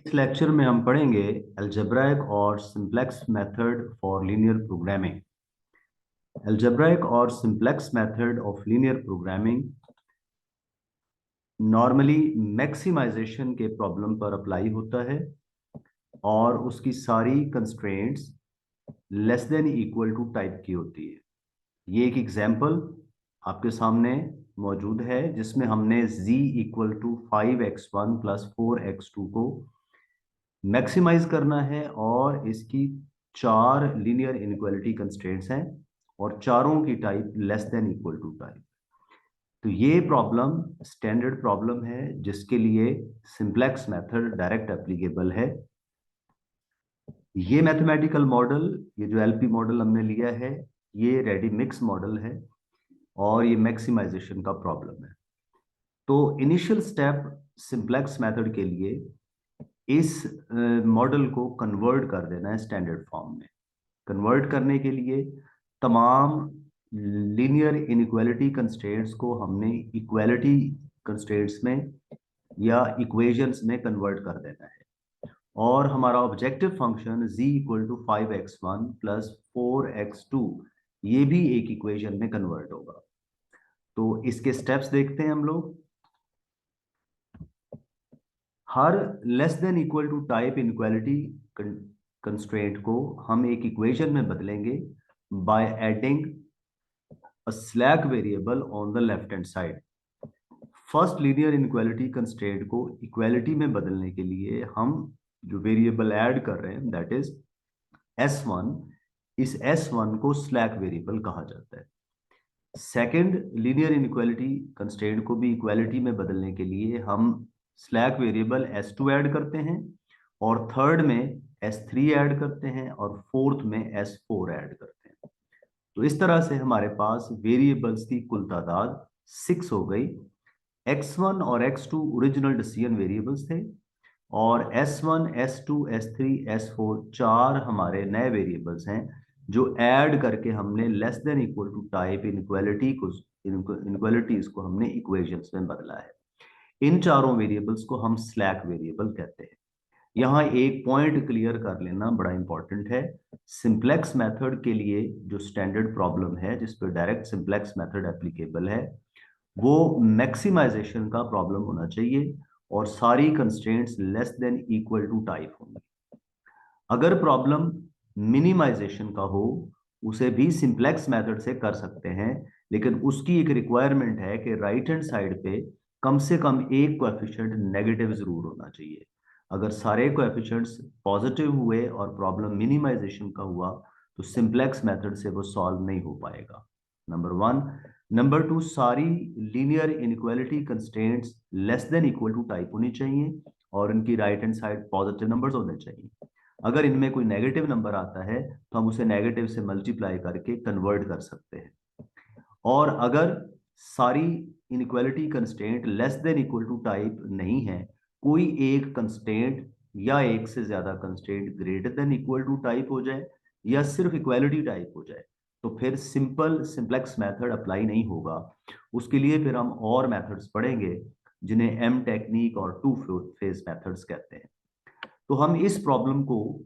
इस लेक्चर में हम पढ़ेंगे अलजेब्राइक और simplex method for linear programming. Algebraic और simplex method of linear programming normally maximization के प्रॉब्लम पर अप्लाई होता है और उसकी सारी constraints less than equal to type की होती है। ये एक एग्जाम्पल आपके सामने मौजूद है जिसमें हमने z equal to 5x1 plus 4x2 को मैक्सिमाइज करना है और इसकी चार लीनियर इनइक्वालिटी कंस्ट्रेंट्स हैं और चारों की type less than equal to type. तो ये प्रॉब्लम स्टैंडर्ड प्रॉब्लम है जिसके लिए सिंप्लेक्स मेथड डायरेक्ट एप्लीकेबल है। ये मैथमेटिकल मॉडल, ये जो एलपी मॉडल हमने लिया है, ये रेडी मिक्स मॉडल है और ये मैक्सिमाइजेशन का प्रॉब्लम है। तो इनिशियल स्टेप सिंप्लेक्स मेथड के लिए इस मॉडल को कन्वर्ट कर देना है स्टैंडर्ड फॉर्म में। कन्वर्ट करने के लिए तमाम लीनियर इनइक्वालिटी कंस्ट्रेंट्स को हमने इक्वालिटी कंस्ट्रेंट्स में या इक्वेशंस में कन्वर्ट कर देना है और हमारा objective function z equal to 5x1 plus 4x2 ये भी एक इक्वेशन में कन्वर्ट होगा। तो इसके स्टेप्स देखते हैं हम लोग। हर less than equal to type inequality constraint को हम एक इक्वेशन में बदलेंगे by adding a slack variable on the left hand side. First linear inequality constraint को इक्वालिटी में बदलने के लिए हम जो वेरिएबल ऐड कर रहे हैं दैट इज s1। इस s1 को स्लैक वेरिएबल कहा जाता है। सेकंड लीनियर इनइक्वालिटी कंस्ट्रेंट को भी इक्वालिटी में बदलने के लिए हम स्लैक वेरिएबल s2 ऐड करते हैं और थर्ड में s3 ऐड करते हैं और फोर्थ में s4 ऐड करते हैं। तो इस तरह से हमारे पास वेरिएबल्स की कुल तादाद 6 हो गई। x1 और x2 ओरिजिनल डिसीजन वेरिएबल्स थे और s1, s2, s3, s4 चार हमारे नए वेरिएबल्स हैं जो ऐड करके हमने less than equal to type inequalities को हमने इक्वेशंस में बदला है। इन चारों वेरिएबल्स को हम स्लैक वेरिएबल कहते हैं। यहाँ एक पॉइंट क्लियर कर लेना बड़ा इंपॉर्टेंट है। सिंप्लेक्स मेथड के लिए जो स्टैंडर्ड प्रॉब्लम है जिस पर डायरेक्ट सिंप्लेक्स मेथड एप्लीकेबल है वो मैक्सिमाइजेशन का प्रॉब्लम होना चाहिए और सारी constraints less than equal to type होंगी। अगर प्रॉब्लम मिनिमाइजेशन का हो उसे भी सिंप्लेक्स मेथड से कर सकते हैं, लेकिन उसकी एक रिक्वायरमेंट है कि राइट हैंड साइड पे कम से कम एक कोएफिशिएंट नेगेटिव जरूर होना चाहिए। अगर सारे कोएफिशिएंट्स पॉजिटिव हुए और प्रॉब्लम मिनिमाइजेशन का हुआ तो सिंप्लेक्स मेथड से वो सॉल्व नहीं हो पाएगा, नंबर वन। नंबर टू, सारी linear inequality constraints less than equal to type होनी चाहिए और इनकी right hand side positive numbers होने चाहिए। अगर इनमें कोई नेगेटिव नंबर आता है तो हम उसे नेगेटिव से मल्टीप्लाई करके कन्वर्ट कर सकते हैं। और अगर सारी inequality constraint less than equal to type नहीं है, कोई एक कंस्ट्रेंट या एक से ज्यादा constraint greater than equal to type हो जाए या सिर्फ इक्वालिटी टाइप हो जाए तो फिर सिंपल सिंप्लेक्स मेथड अप्लाई नहीं होगा। उसके लिए फिर हम और मेथड्स पढ़ेंगे जिन्हें एम टेक्निक और टू फेज मेथड्स कहते हैं। तो हम इस प्रॉब्लम को,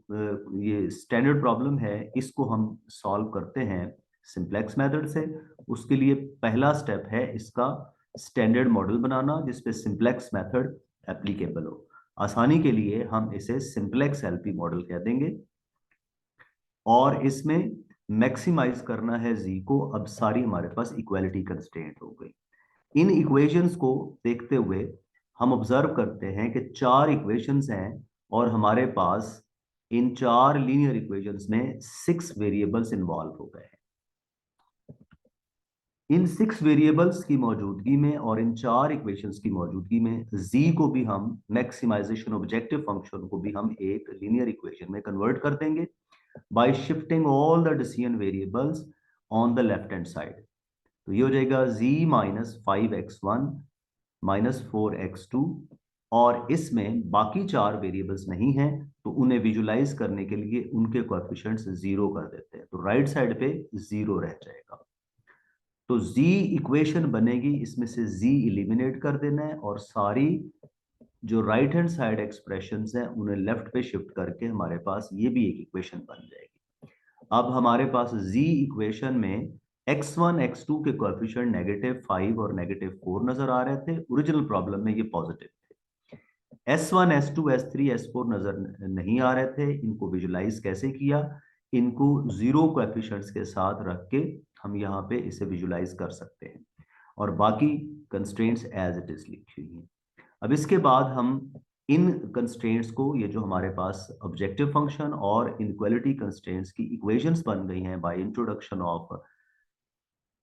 ये स्टैंडर्ड प्रॉब्लम है, इसको हम सॉल्व करते हैं सिंप्लेक्स मेथड से। उसके लिए पहला स्टेप है इसका स्टैंडर्ड मॉडल बनाना जिसपे सिंप्लेक्स मेथड एप्लीकेबल हो। आसानी के लिए हम इसे सिंप्लेक्स एलपी मॉडल कह देंगे और इसमें मैक्सिमाइज करना है जी को। अब सारी हमारे पास इक्वालिटी कंस्ट्रेंट हो गई। इन इक्वेशंस को देखते हुए हम ऑब्जर्व करते हैं कि चार इक्वेशंस हैं और हमारे पास इन चार लीनियर इक्वेशंस में 6 वेरिएबल्स इन्वॉल्व हो गए हैं। इन 6 वेरिएबल्स की मौजूदगी में और इन चार इक्वेशंस की मौजूदगी में z को भी हम मैक्सिमाइजेशन ऑब्जेक्टिव फंक्शन को भी हम एक लीनियर इक्वेशन में कन्वर्ट कर देंगे bye shifting all the decision variables on the left hand side. तो ये हो जाएगा z minus 5x1 minus 4x2 और इसमें बाकी चार वेरिएबल्स नहीं हैं तो उन्हें विजुलाइज करने के लिए उनके कोएफिशिएंट्स जीरो कर देते हैं, तो राइट साइड पे जीरो रह जाएगा। तो z इक्वेशन बनेगी, इसमें से z एलिमिनेट कर देना है और सारी जो राइट हैंड साइड एक्सप्रेशंस हैं उन्हें लेफ्ट पे शिफ्ट करके हमारे पास ये भी एक इक्वेशन बन जाएगी। अब हमारे पास z इक्वेशन में x1 x2 के कोएफिशिएंट -5 और -4 नजर आ रहे थे, ओरिजिनल प्रॉब्लम में ये पॉजिटिव थे। S1 S2 S3 S4 नजर नहीं आ रहे थे। इनको विजुलाइज कैसे किया? इनको जीरो कोएफिशिएंट्स के साथ रख के हम यहाँ पे इसे विजुलाइज कर सकते हैं और बाकी कंस्ट्रेंट्स एज इट इज लिखी हुई हैं। अब इसके बाद हम इन कंस्ट्रेंट्स को, ये जो हमारे पास ऑब्जेक्टिव फंक्शन और इनइक्वालिटी कंस्ट्रेंट्स की इक्वेशंस बन गई हैं by introduction of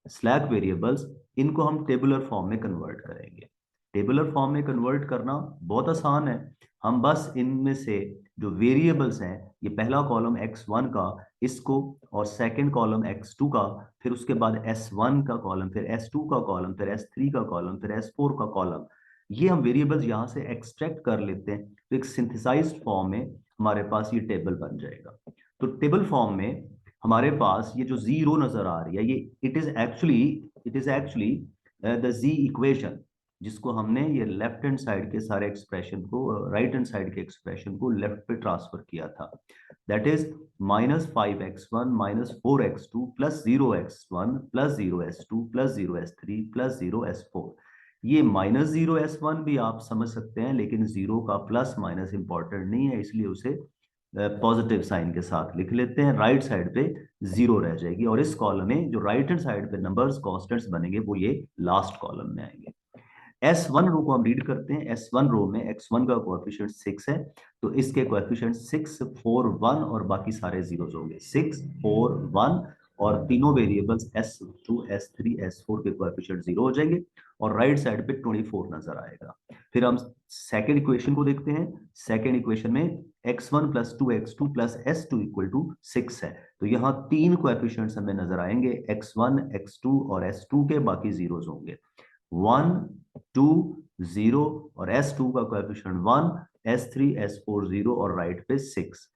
slack variables, इनको हम टेबुलर फॉर्म में कन्वर्ट करेंगे। टेबुलर फॉर्म में कन्वर्ट करना बहुत आसान है। हम बस इनमें से जो वेरिएबल्स हैं, ये पहला कॉलम x1 का, इसको, और सेकंड कॉलम x2 का, फिर उसके बाद s1 का कॉलम, फिर s2 का कॉलम, फिर s3 का कॉलम, फिर s4 का कॉलम, ये हम वेरिएबल्स यहाँ से एक्सट्रैक्ट कर लेते हैं तो एक सिंथेसाइज्ड फॉर्म में हमारे पास ये टेबल बन जाएगा। तो टेबल फॉर्म में हमारे पास ये जो जीरो नजर आ रही है, ये it is actually the z equation, जिसको हमने ये लेफ्ट हैंड साइड के सारे एक्सप्रेशन को राइट हैंड साइड के एक्सप्रेशन को लेफ्ट पे ट्रांसफर किया था। That is -5x1 -4x2 plus 0x1 plus 0s2 plus 0s3 plus 0s4। ये -0s1 भी आप समझ सकते हैं, लेकिन जीरो का प्लस माइनस इंपॉर्टेंट नहीं है, इसलिए उसे पॉजिटिव साइन के साथ लिख लेते हैं। राइट साइड पे जीरो रह जाएगी और इस कॉलम में जो राइट हैंड साइड पे नंबर्स कांस्टेंट्स बनेंगे वो ये लास्ट कॉलम में आएंगे। S1 रो को हम रीड करते हैं। S1 रो में x1 का कोएफिशिएंट 6 है, तो इसके कोएफिशिएंट 6 4 1 और बाकी सारे जीरोस होंगे। 6 4 1 और तीनों वेरिएबल्स S2 S3 S4 के कोएफिशिएंट जीरो हो जाएंगे और राइट साइड पे 24 नजर आएगा। फिर हम सेकेंड इक्वेशन को देखते हैं। सेकेंड इक्वेशन में x1 plus 2x2 plus s2 equal to 6 है, तो यहाँ तीन कोएफिशिएंट्स हमें नजर आएंगे, x1 x2 और s2 के, बाकी जीरोस होंगे। 1 2 0 और s2 का कोएफिशिएंट 1, s3 s4 0 और राइट पे 6।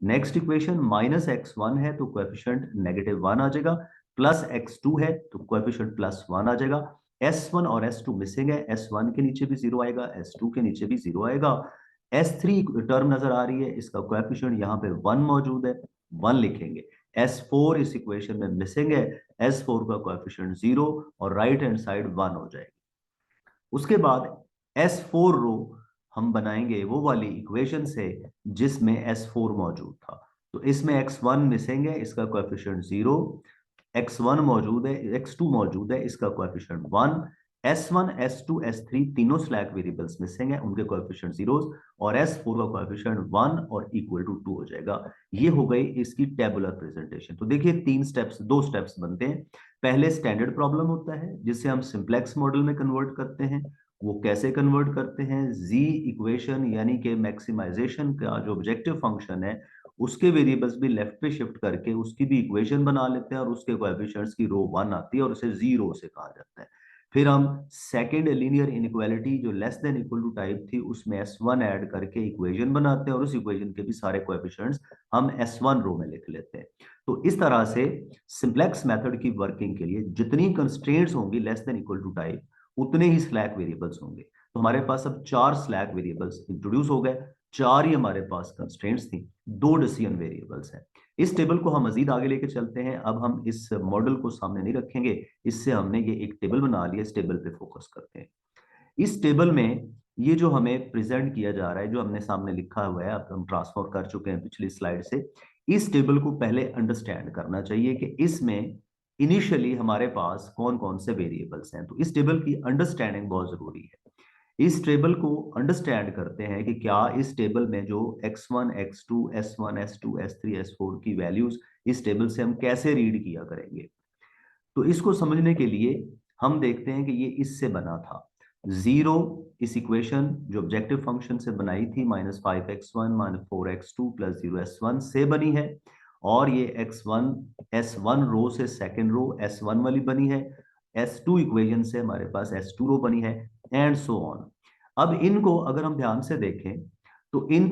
नेक्स्ट इक्वेशन -x1 है तो कोएफिशिएंट -1 आ जाएगा, प्लस x2 है तो कोएफिशिएंट +1 आ जाएगा। s1 और s2 मिसिंग है, s1 के नीचे भी जीरो आएगा, s2 के नीचे भी जीरो आएगा। s3 टर्म नजर आ रही है, इसका कोएफिशिएंट यहाँ पे 1 मौजूद है, 1 लिखेंगे। s4 इस इक्वेशन में मिसिंग है, s4 का कोएफिशिएंट 0 और राइट हैंड साइड 1 हो जाएगी। उसके बाद S4 रो हम बनाएंगे वो वाली इक्वेशन से जिसमें S4 मौजूद था, तो इसमें x1 मिसिंग है, इसका कोएफिशिएंट 0, x1 मौजूद है, x2 मौजूद है, इसका कोएफिशिएंट 1, s1 s2 s3 तीनों स्लैक वेरिएबल्स मिसिंग है, उनके कोएफिशिएंट जीरोस, और s4 का कोएफिशिएंट 1 और इक्वल टू 2 हो जाएगा। ये हो गई इसकी टेबुलर प्रेजेंटेशन। तो देखिए दो स्टेप्स बनते हैं। पहले स्टैंडर्ड प्रॉब्लम होता है जिसे हम सिंप्लेक्स मॉडल में कन्वर्ट करते हैं। वो कैसे कन्वर्ट करते हैं? जी इक्वेशन यानी कि मैक्सिमाइजेशन का जो ऑब्जेक्टिव फंक्शन है उसके वेरिएबल्स भी लेफ्ट पे शिफ्ट करके उसकी भी इक्वेशन बना लेते हैं और उसके कोएफिशिएंट्स की रो 1 आती है और उसे जीरो से कहा जाता है। फिर हम सेकेंड लीनियर इनइक्वालिटी जो less than equal to type थी उसमें S1 ऐड करके इक्वेशन बनाते हैं और उस इक्वेशन के भी सारे कोएफिशिएंट्स हम S1 रो में लिख लेते हैं। तो इस तरह से सिंप्लेक्स मेथड की वर्किंग के लिए जितनी कंस्ट्रेंट्स होंगी less than equal to type, उतने ही स्लैक वेरिएबल्स होंगे। तो हमारे पास अब 4 स्लैक वेरिएबल्स इंट्रोड्यूस हो गए, 4 ही हमारे पास कंस्ट्रेंट्स थी, 2 डिसीजन वेरिएबल्स हैं। इस टेबल को हम मजीद आगे लेके चलते हैं। अब हम इस मॉडल को सामने नहीं रखेंगे, इससे हमने ये एक टेबल बना लिया, इस टेबल पे फोकस करते हैं। इस टेबल में ये जो हमें प्रेजेंट किया जा रहा है, जो हमने सामने लिखा हुआ है, अब हम ट्रांसफर कर चुके हैं पिछली स्लाइड से, इस टेबल को पहले अंडरस्टैंड करना चाहिए कि इसमें इनिशियली हमारे पास कौन कौन से वेरिएबल्स हैं। तो इस टेबल की अंडरस्टैंडिंग बहुत जरूरी है। इस टेबल को अंडरस्टैंड करते हैं कि क्या इस टेबल में जो x1 x2 s1 s2 s3 s4 की वैल्यूज इस टेबल से हम कैसे रीड किया करेंगे। तो इसको समझने के लिए हम देखते हैं कि ये इससे बना था। जीरो इस इक्वेशन जो ऑब्जेक्टिव फंक्शन से बनाई थी -5x1 -4x2 प्लस 0s1 से बनी है, और ये x1 s1 रो से सेकेंड रो s1 वाली बनी है, s2 इक्वेशन से हमारे पास s2 रो बनी है, एंड सो ऑन। अब इनको अगर हम ध्यान से देखें तो इन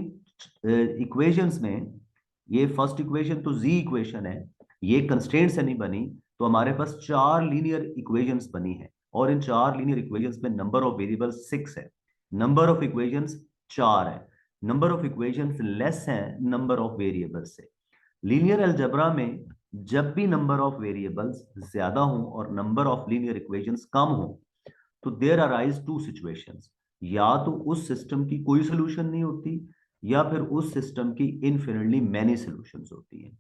इक्वेशंस में ये फर्स्ट इक्वेशन तो जी इक्वेशन है, ये कंस्ट्रेंट से नहीं बनी, तो हमारे पास 4 लीनियर इक्वेशंस बनी है और इन 4 लीनियर इक्वेशंस में नंबर ऑफ वेरिएबल्स 6 है। नंबर ऑफ इक्वेशंस 4 है, नंबर ऑफ इक्वेशंस लेस है नंबर ऑफ वेरिएबल्स से। लीनियर अलजेब्रा में जब भी नंबर ऑफ वेरिएबल्स ज्यादा हो और नंबर ऑफ लीनियर इक्वेशंस कम हो, तो देयर अराइज टू सिचुएशंस। या तो उस सिस्टम की कोई सोल्यूशन नहीं होती, या फिर उस सिस्टम की इनफिनिटली मैनी सॉल्यूशंस होती हैं।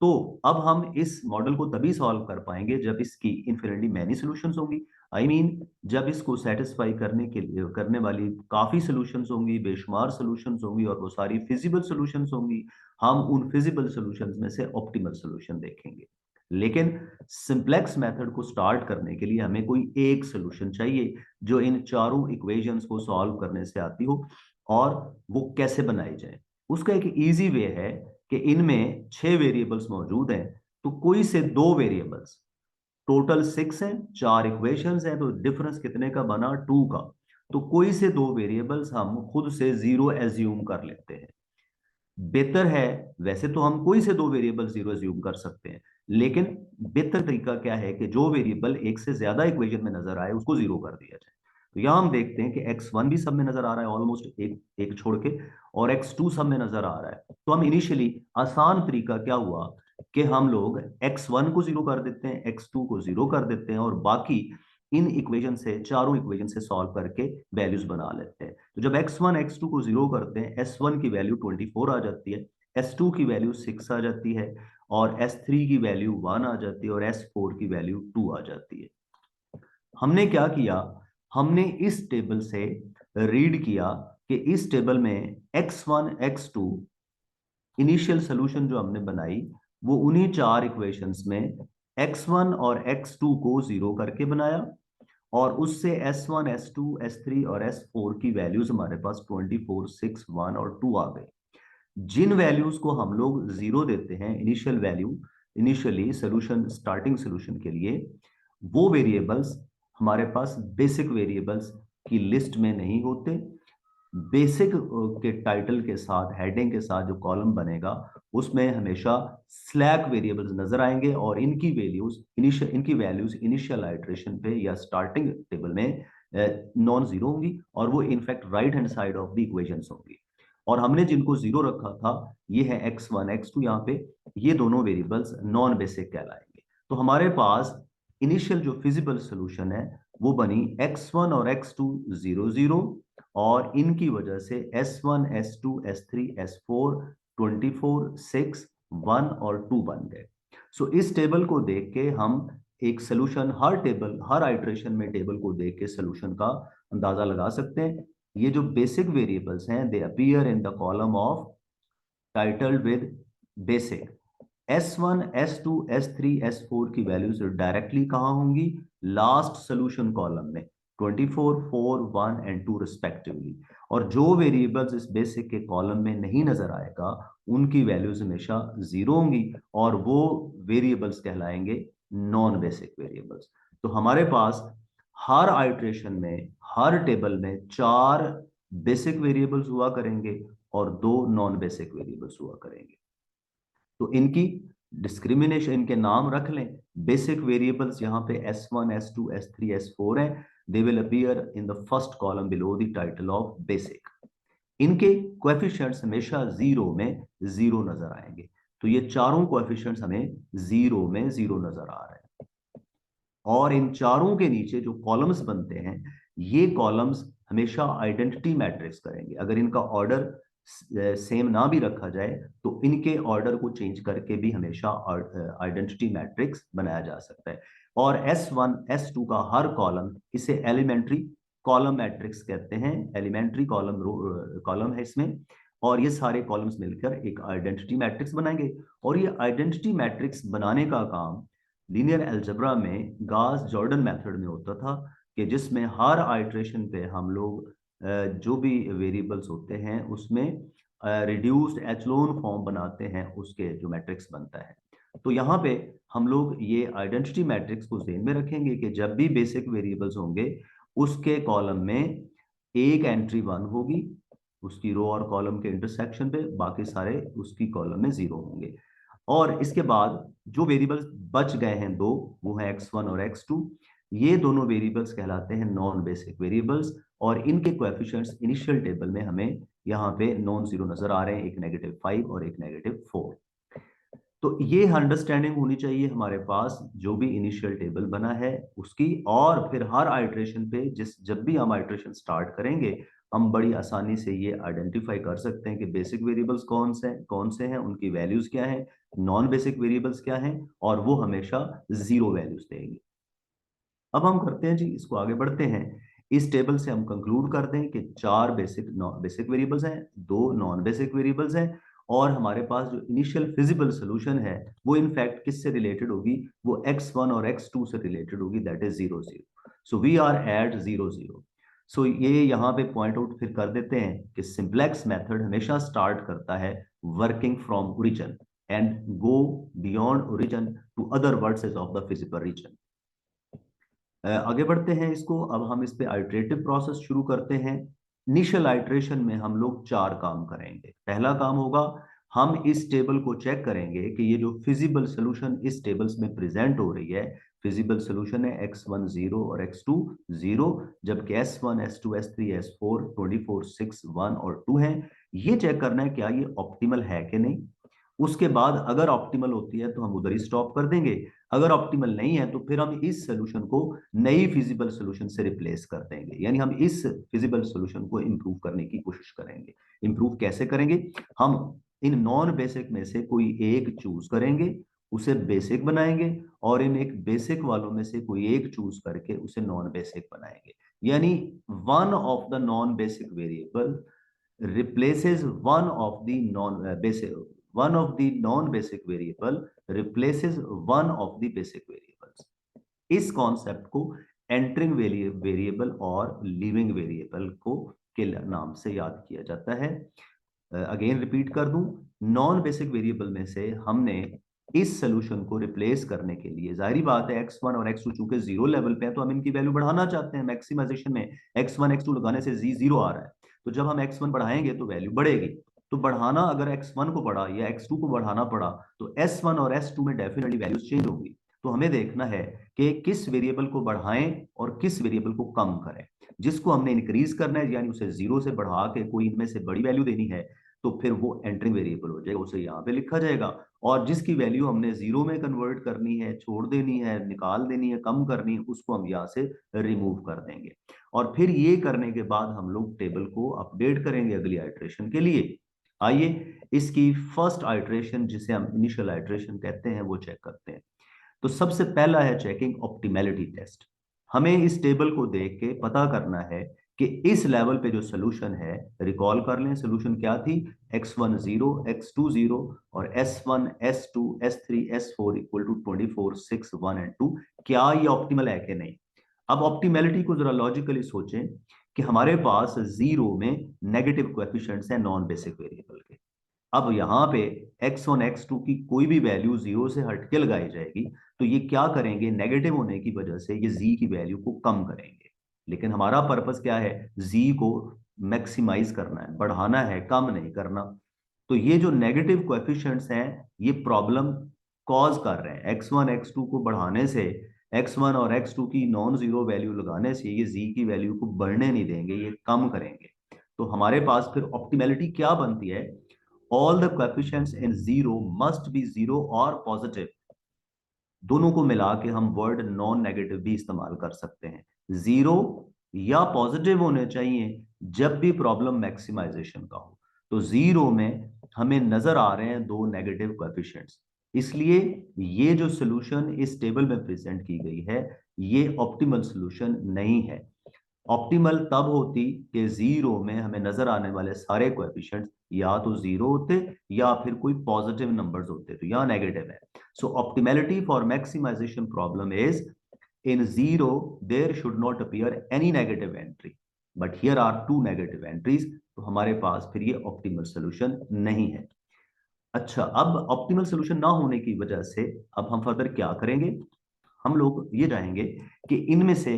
तो अब हम इस मॉडल को तभी सॉल्व कर पाएंगे जब इसकी इनफिनिटली मैनी सॉल्यूशंस होंगी। आई मीन जब इसको सेटिस्फाई करने के लिए करने वाली काफी सॉल्यूशंस होंगी, बेशुमार सॉल्यूशंस होंगी, और वो सारी फिजिबल सॉल्यूशंस होंगी। हम उन फिजिबल सॉल्यूशंस में से ऑप्टिमल सॉल्यूशन देखेंगे। लेकिन सिंप्लेक्स मेथड को स्टार्ट करने के लिए हमें कोई एक सॉल्यूशन चाहिए जो इन चारों इक्वेशंस को सॉल्व करने से आती हो, और वो कैसे बनाई जाए। उसका एक इजी वे है कि इनमें 6 वेरिएबल्स मौजूद हैं, तो कोई से 2 वेरिएबल्स, टोटल 6 हैं, 4 इक्वेशंस हैं, तो डिफरेंस कितने का बना, 2 का। तो कोई से 2 वेरिएबल्स हम खुद से जीरो एज्यूम कर लेते हैं। बेहतर है, वैसे तो हम कोई से 2 वेरिएबल जीरो एज्यूम कर सकते हैं, लेकिन बेहतर तरीका क्या है कि जो वेरिएबल एक से ज्यादा इक्वेशन में नजर आए उसको जीरो कर दिया जाए। तो यहां हम देखते हैं कि x1 भी सब में नजर आ रहा है, ऑलमोस्ट एक एक छोड़ के, और x2 सब में नजर आ रहा है। तो हम इनिशियली आसान तरीका क्या हुआ कि हम लोग x1 को जीरो कर देते हैं, x2 को जीरो कर देते हैं, और बाकी इन इक्वेशन से, चारों इक्वेशन से सॉल्व करके वैल्यूज बना लेते हैं। तो जब x1 x2 को जीरो करते हैं, s1 की वैल्यू 24 आ जाती है, s2 की वैल्यू 6 आ जाती है, और s3 की वैल्यू 1 आ जाती है, और s4 की वैल्यू 2 आ जाती है। हमने क्या किया, हमने इस टेबल से रीड किया कि इस टेबल में x1 x2 इनिशियल सोल्यूशन जो हमने बनाई, वो उन्हीं 4 इक्वेशंस में x1 और x2 को जीरो करके बनाया, और उससे S1 S2 S3 और S4 की वैल्यूज हमारे पास 24 6 1 और 2 आ गए। जिन वैल्यूज को हम लोग जीरो देते हैं, initial value, initially solution, starting solution के लिए, वो वेरिएबल्स हमारे पास बेसिक वेरिएबल्स की लिस्ट में नहीं होते। बेसिक के टाइटल के साथ, हेडिंग के साथ जो कॉलम बनेगा, उसमें हमेशा स्लैक वेरिएबल्स नजर आएंगे, और इनकी वैल्यूज इनिशियल आइट्रेशन पे या स्टार्टिंग टेबल में नॉन जीरो होंगी, और वो in fact right hand side of the equations होंगी। और हमने जिनको जीरो रखा था, ये है x1 x2, यहाँ पे ये दोनों वेरिएबल्स नॉन बेसिक कहलाएंगे। तो हमारे पास इनिशियल जो फिजिबल सोल्यूशन है वो बनी x1 और x2 0 0, और इनकी वजह से S1 S2 S3 S4 24 6 1 और 2 बन गए। सो इस टेबल को देख के हम एक सोल्यूशन, हर आइट्रेशन में टेबल को देख के सोल्यूशन का अंदाजा लगा सकते हैं। ये जो बेसिक वेरिएबल्स हैं, दे appear in the column of titled with basic. S1 S2 S3 S4 की वैल्यूज डायरेक्टली कहां होंगी, लास्ट सोल्यूशन कॉलम में, 24 4 1 एंड 2 रिस्पेक्टिवली। और जो वेरिएबल्स इस बेसिक के कॉलम में नहीं नजर आएगा, उनकी वैल्यूज हमेशा जीरो होंगी, और वो वेरिएबल्स कहलाएंगे नॉन बेसिक वेरिएबल्स। तो हमारे पास हर आइट्रेशन में, हर टेबल में 4 बेसिक वेरिएबल्स हुआ करेंगे और 2 नॉन बेसिक वेरिएबल्स हुआ करेंगे। तो इनकी डिस्क्रिमिनेशन, इनके नाम रख लें। बेसिक वेरिएबल्स यहाँ पे S1 S2 S3 S4 हैं, they will appear in the first column below the title of basic. इनके कोएफिशिएंट्स हमेशा जीरो में जीरो नजर आएंगे। तो ये चारों कोएफिशिएंट्स हमें जीरो में जीरो नजर आ रहे हैं, और इन चारों के नीचे जो कॉलम्स बनते हैं, ये कॉलम्स हमेशा आइडेंटिटी मैट्रिक्स करेंगे। अगर इनका ऑर्डर सेम ना भी रखा जाए, तो इनके ऑर्डर को चेंज करके भी हमेशा आइडेंटिटी मैट्रिक्स बनाया जा सकता है। और S1 S2 का हर कॉलम, इसे एलिमेंट्री कॉलम मैट्रिक्स कहते हैं, एलिमेंट्री कॉलम है इसमें, और ये सारे कॉलम्स मिलकर एक आइडेंटिटी मैट्रिक्स बनाएंगे। और ये आइडेंटिटी मैट्रिक्स बनाने का काम लीनियर अलजेब्रा में गास जॉर्डन मेथड में होता था, कि जिसमें हर आइट्रेशन पे हम लोग जो भी वेरिएबल्स होते हैं उसमें रिड्यूस्ड एचलोन फॉर्म बनाते हैं, उसके जो मैट्रिक्स बनता है। तो यहाँ पे हम लोग ये आइडेंटिटी मैट्रिक्स को ध्यान में रखेंगे कि जब भी बेसिक वेरिएबल्स होंगे, उसके कॉलम में एक एंट्री 1 होगी, उसकी रो और कॉलम के इंटरसेक्शन पे, बाकी सारे उसकी कॉलम में जीरो होंगे। और इसके बाद जो वेरिएबल्स बच गए हैं 2, वो है x1 और x2। ये दोनों वेरिएबल्स कहलाते हैं नॉन बेसिक वेरिएबल्स, और इनके कोएफिशिएंट्स इनिशियल टेबल में हमें यहाँ पे नॉन जीरो नजर आ रहे हैं, एक -5 और एक -4। तो ये अंडरस्टैंडिंग होनी चाहिए हमारे पास जो भी इनिशियल टेबल बना है उसकी, और फिर हर आइट्रेशन पे जब भी हम आइट्रेशन स्टार्ट करेंगे हम बड़ी आसानी से ये आइडेंटिफाई कर सकते हैं कि बेसिक वेरिएबल्स कौन से हैं, उनकी वैल्यूज क्या हैं, नॉन बेसिक वेरिएबल्स क्या हैं, और वो हमेशा जीरो वैल्यूज देंगे। अब हम करते हैं जी, इसको आगे बढ़ते हैं। इस टेबल से हम कंक्लूड कर दें कि 4 बेसिक वेरिएबल्स हैं, 2 नॉन बेसिक वेरिएबल्स हैं, और हमारे पास जो इनिशियल फिजिबल सोल्यूशन है वो इनफैक्ट किससे रिलेटेड होगी, वो x1 और x2 से रिलेटेड होगी, that is 0 0। So we are at 0 0। सो ये यहाँ पे पॉइंट आउट फिर कर देते हैं कि सिंप्लेक्स मेथड हमेशा स्टार्ट करता है working from origin and go beyond origin to other versus of the physical region. आगे बढ़ते हैं इसको, अब हम इस पे आइट्रेटिव प्रोसेस शुरू करते हैं। इनिशियल आइट्रेशन में हम लोग 4 काम करेंगे। पहला काम होगा, हम इस टेबल को चेक करेंगे कि ये जो फिजिबल सोल्यूशन इस टेबल्स में प्रेजेंट हो रही है, फिजिबल सोल्यूशन है x1 0 और x2 0, जबकि s1 s2 s3 s4 24 6 1 और 2 है। ये चेक करना है क्या ये ऑप्टिमल है कि नहीं। उसके बाद अगर ऑप्टिमल होती है तो हम उधर ही स्टॉप कर देंगे, अगर ऑप्टिमल नहीं है तो फिर हम इस सोल्यूशन को नई फिजिबल सोल्यूशन से रिप्लेस कर देंगे, यानी हम इस फिजिबल सोल्यूशन को इंप्रूव करने की कोशिश करेंगे। इंप्रूव कैसे करेंगे, हम इन नॉन बेसिक में से कोई एक चूज करेंगे, उसे बेसिक बनाएंगे, और इन एक बेसिक वालों में से कोई एक चूज करके उसे नॉन बेसिक बनाएंगे। यानी one of the non basic variable replaces one of the non basic variable replaces one of the basic variables। इस कॉन्सेप्ट को एंटरिंग वेरिएबल और लिविंग वेरिएबल को के नाम से याद किया जाता है। अगेन रिपीट कर दूं, नॉन बेसिक वेरिएबल में से हमने इस सोल्यूशन को रिप्लेस करने के लिए, जाहिर बात है x1 और x2 चूंकि जीरो लेवल पे है तो हम इनकी वैल्यू बढ़ाना चाहते हैं। मैक्सिमाइजेशन में x1 x2 लगाने से z जीरो आ रहा है, तो जब हम x1 बढ़ाएंगे तो वैल्यू बढ़ेगी। तो बढ़ाना अगर x1 को बढ़ा या x2 को बढ़ाना पड़ा तो s1 और s2 में डेफिनेटली वैल्यूज चेंज होगी। तो हमें देखना है कि किस वेरिएबल को बढ़ाएं और किस वेरिएबल को कम करें। जिसको हमने इंक्रीज करना है, यानी उसे जीरो से बढ़ा के कोई इनमें से बड़ी वैल्यू देनी है, तो फिर वो एंट्रिंग वेरिएबल हो जाएगा, उसे यहाँ पे लिखा जाएगा। और जिसकी वैल्यू हमने जीरो में कन्वर्ट करनी है, छोड़ देनी है, निकाल देनी है, कम करनी है, उसको हम यहाँ से रिमूव कर देंगे। और फिर ये करने के बाद हम लोग टेबल को अपडेट करेंगे अगली आइट्रेशन के लिए। आइए इसकी फर्स्ट आइट्रेशन, जिसे हम इनिशियल आइट्रेशन कहते हैं, वो चेक करते हैं। तो सबसे पहला है चेकिंग ऑप्टिमैलिटी टेस्ट। हमें इस टेबल को देख के पता करना है कि इस लेवल पे जो सोल्यूशन है, रिकॉल कर लें सोल्यूशन क्या थी, x1 0 x2 0 और s1 s2 s3 s4 equal to 24 6 1 and 2। क्या ये ऑप्टिमल है कि नहीं। अब ऑप्टिमैलिटी को जरा लॉजिकली सोचें कि हमारे पास जीरो में नेगेटिव कोएफिशिएंट्स हैं नॉन बेसिक वेरिएबल के। अब यहाँ पे x1 x2 की कोई भी वैल्यू जीरो से हटके लगाई जाएगी, तो ये क्या करेंगे, नेगेटिव होने की वजह से ये z की वैल्यू को कम करेंगे। लेकिन हमारा पर्पस क्या है, z को मैक्सिमाइज करना है, बढ़ाना है, कम नहीं करना। तो ये जो नेगेटिव कोएफिशिएंट्स हैं ये प्रॉब्लम कॉज कर रहे हैं। x1 x2 को बढ़ाने से, x1 और x2 की नॉन जीरो वैल्यू लगाने से ये z की वैल्यू को बढ़ने नहीं देंगे, ये कम करेंगे। तो हमारे पास फिर ऑप्टिमैलिटी क्या बनती है, all the coefficients in zero must be zero और पॉजिटिव। दोनों को मिला के हम वर्ड नॉन नेगेटिव भी इस्तेमाल कर सकते हैं। जीरो या पॉजिटिव होने चाहिए जब भी प्रॉब्लम मैक्सिमाइजेशन का हो। तो जीरो में हमें नजर आ रहे हैं दो नेगेटिव कोएफिशिएंट्स, इसलिए ये जो सोल्यूशन इस टेबल में प्रेजेंट की गई है ये ऑप्टिमल सोल्यूशन नहीं है। ऑप्टिमल तब होती कि जीरो में हमें नजर आने वाले सारे कोएफिशिएंट्स या तो जीरो होते या फिर कोई पॉजिटिव नंबर्स होते, तो यहाँ नेगेटिव है। So optimality for maximisation problem is in zero there should not appear any negative entry, but here are two negative entries। तो हमारे पास फिर ये ऑप्टिमल सोल्यूशन नहीं है। अच्छा, अब ऑप्टिमल सोल्यूशन ना होने की वजह से अब हम फर्दर क्या करेंगे, हम लोग ये चाहेंगे कि इनमें से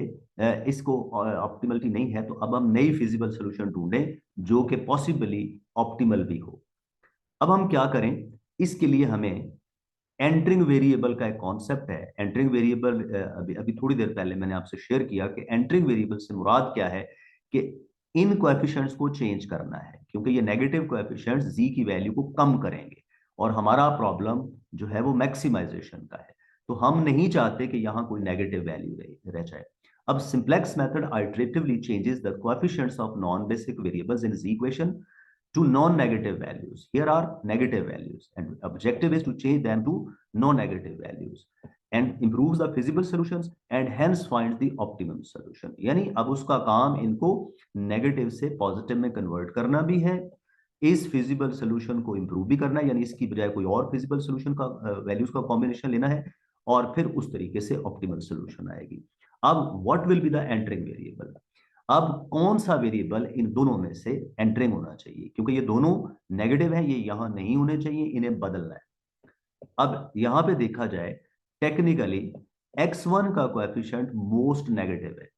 इसको ऑप्टिमलिटी नहीं है तो अब हम नई फिजिबल सोल्यूशन ढूंढें जो कि पॉसिबली ऑप्टिमल भी हो। अब हम क्या करें, इसके लिए हमें एंटरिंग वेरिएबल का एक कॉन्सेप्ट है। एंटरिंग वेरिएबल अभी अभी थोड़ी देर पहले मैंने आपसे शेयर किया कि एंटरिंग वेरिएबल से मुराद क्या है कि इन कोएफिशिएंट्स को चेंज करना है, क्योंकि ये नेगेटिव कोएफिशिएंट्स जी की वैल्यू को कम करेंगे और हमारा प्रॉब्लम जो है वो मैक्सिमाइजेशन का है। तो हम नहीं चाहते कि यहाँ कोई नेगेटिव वैल्यू रह जाए। अब simplex method iteratively changes the coefficients of non basic variables in this equation to non-negative values. Here are negative values, and objective is to change them to non-negative values and improves the feasible solutions and hence finds the optimum solution. यानी अब उसका काम इनको negative से positive में convert करना भी है, इस फिजिबल सोल्यूशन को इंप्रूव भी करना है, यानी इसकी बजाय कोई और फिजिबल सोल्यूशन का वैल्यूज का कॉम्बिनेशन लेना है और फिर उस तरीके से ऑप्टिमल सोल्यूशन आएगी। अब what will be the entering variable? अब कौन सा वेरिएबल इन दोनों में से एंटरिंग होना चाहिए, क्योंकि ये दोनों नेगेटिव है, ये यहां नहीं होने चाहिए, इन्हें बदलना है। अब यहां पे देखा जाए टेक्निकली x1 का कोएफिशिएंट मोस्ट नेगेटिव है।